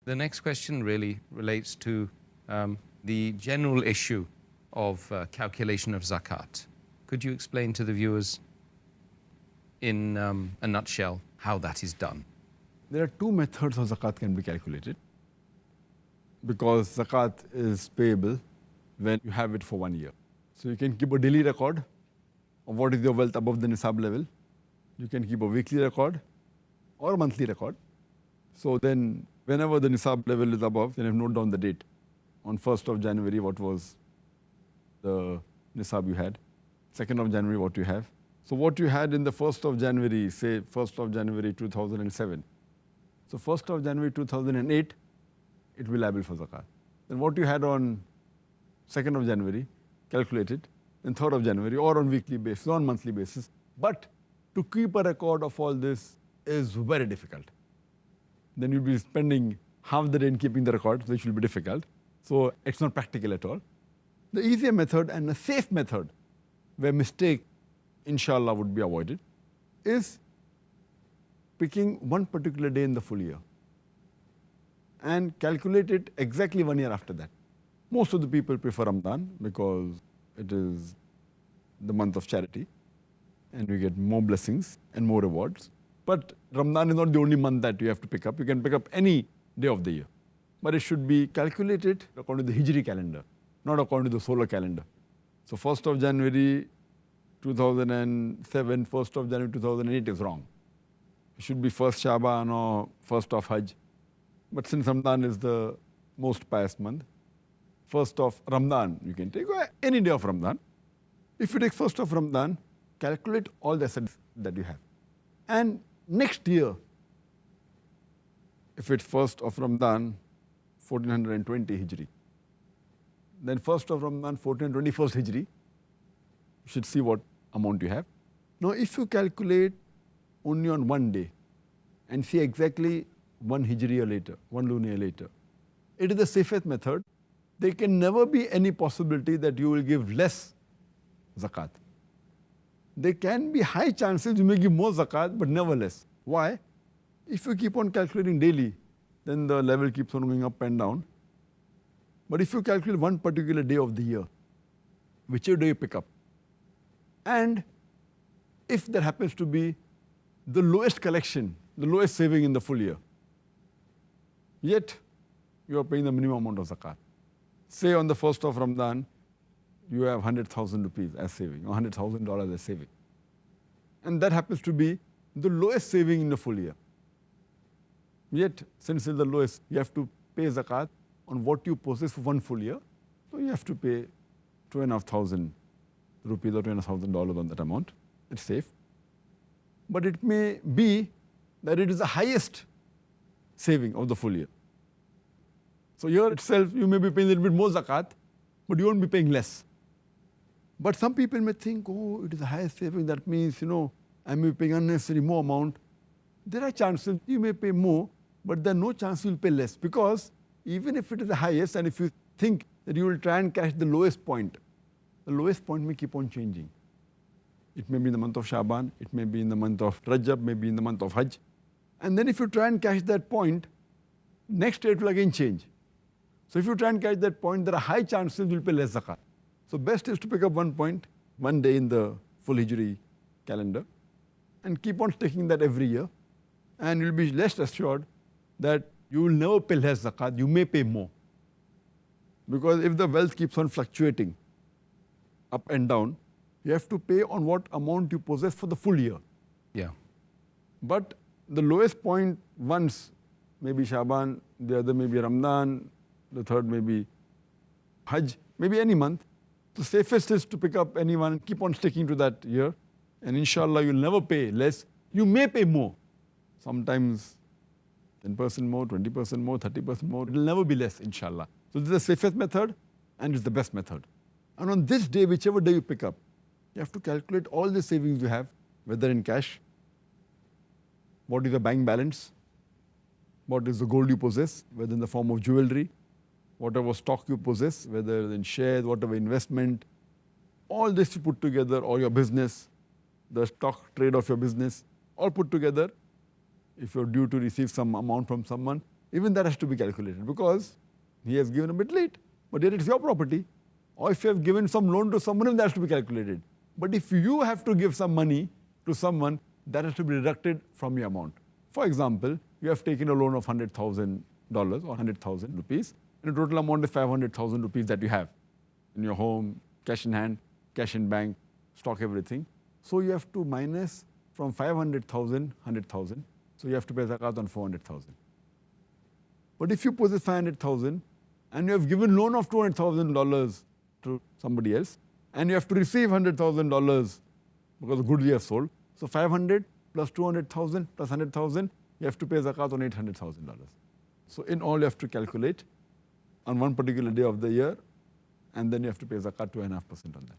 The next question really relates to the general issue of calculation of zakat. Could you explain to the viewers in a nutshell how that is done? There are two methods of zakat can be calculated, because zakat is payable when you have it for 1 year. So you can keep a daily record of what is your wealth above the nisab level. You can keep a weekly record or a monthly record. So then whenever the nisab level is above, then you note down the date. On 1st of January, what was the nisab you had? 2nd of January, what you have. So what you had in the 1st of January, say 1st of January 2007. So 1st of January 2008, it will be liable for zakat. Then what you had on 2nd of January, calculate it. Then 3rd of January, or on weekly basis, or on monthly basis. But to keep a record of all this is very difficult. Then you'll be spending half the day in keeping the record, which will be difficult. So it's not practical at all. The easier method and a safe method, where mistake, inshallah, would be avoided, is picking one particular day in the full year and calculate it exactly 1 year after that. Most of the people prefer Ramadan because it is the month of charity and we get more blessings and more rewards. But Ramadan is not the only month that you have to pick up. You can pick up any day of the year. But it should be calculated according to the Hijri calendar, not according to the solar calendar. So 1st of January 2007, 1st of January 2008 is wrong. It should be 1st Shaban or 1st of Hajj. But since Ramadan is the most pious month, 1st of Ramadan, you can take any day of Ramadan. If you take 1st of Ramadan, calculate all the assets that you have. And next year, if it's 1st of Ramadan, 1420 Hijri, then 1st of Ramadan, 1421st Hijri, you should see what amount you have. Now, if you calculate only on one day and see exactly 1 Hijri year later, 1 lunar year later, it is the safest method. There can never be any possibility that you will give less zakat. There can be high chances you may give more zakat, but never less. Why? If you keep on calculating daily, then the level keeps on going up and down. But if you calculate one particular day of the year, whichever day you pick up, and if there happens to be the lowest collection, the lowest saving in the full year, yet you are paying the minimum amount of zakat. Say on the 1st of Ramadan, you have 100,000 rupees as saving, or $100,000 as saving. And that happens to be the lowest saving in the full year. Yet, since it's the lowest, you have to pay zakat on what you possess for 1 full year. So you have to pay 2,500 rupees or $2,500 on that amount. It's safe. But it may be that it is the highest saving of the full year. So here itself, you may be paying a little bit more zakat, but you won't be paying less. But some people may think, oh, it is the highest saving. That means, I may be paying unnecessary more amount. There are chances you may pay more, but there are no chance you will pay less. Because even if it is the highest, and if you think that you will try and catch the lowest point may keep on changing. It may be in the month of Shaban, it may be in the month of Rajab, maybe in the month of Hajj. And then if you try and catch that point, next year it will again change. So if you try and catch that point, there are high chances you'll pay less zakat. So best is to pick up 1 point, 1 day in the full Hijri calendar, and keep on taking that every year. And you'll be less assured that you will never pay less zakat, you may pay more. Because if the wealth keeps on fluctuating up and down, you have to pay on what amount you possess for the full year. Yeah. But the lowest point once, maybe Shaban, the other may be Ramadan, the third may be Hajj, maybe any month. The safest is to pick up any one and keep on sticking to that year. And inshallah, you'll never pay less. You may pay more. Sometimes 10% more, 20% more, 30% more. It will never be less, inshallah. So this is the safest method and it's the best method. And on this day, whichever day you pick up, you have to calculate all the savings you have, whether in cash, what is the bank balance, what is the gold you possess, whether in the form of jewelry, whatever stock you possess, whether in shares, whatever investment, all this you put together, or your business, the stock trade of your business, all put together. If you're due to receive some amount from someone, even that has to be calculated because he has given a bit late, but yet it's your property. Or if you have given some loan to someone, that has to be calculated. But if you have to give some money to someone, that has to be deducted from your amount. For example, you have taken a loan of $100,000 or 100,000 rupees, and the total amount is 500,000 rupees that you have in your home, cash in hand, cash in bank, stock, everything. So you have to minus from 500,000, 100,000. So you have to pay zakat on 400,000. But if you possess 500,000 and you have given loan of $200,000 to somebody else, and you have to receive $100,000 because the goods you have sold, so 500 plus 200,000 plus 100,000, you have to pay zakat on $800,000. So in all, you have to calculate on one particular day of the year, and then you have to pay zakat 2.5% on that.